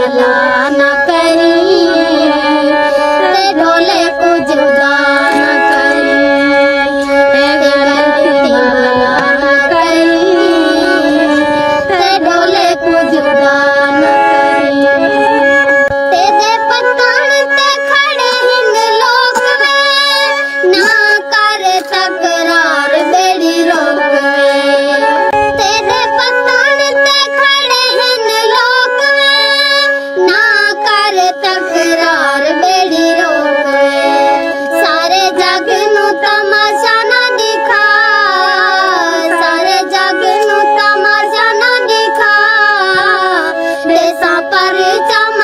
भला न करी, ते ढोले को जुदा न करी, ते गलती भला न करी, ते ढोले को जुदा न करी। तेरे पतान ते खड़े हिंद लोग वे, ना कर तकरार बेड़ी रोक वे। तेरे पतान ते खड़े हिंद लोग वे, ना कर तकरार बेड़ी रोक वे। सारे जग नू तमाशा ना दिखा, सारे जग नू तमाशा ना दिखा, देसा पर चम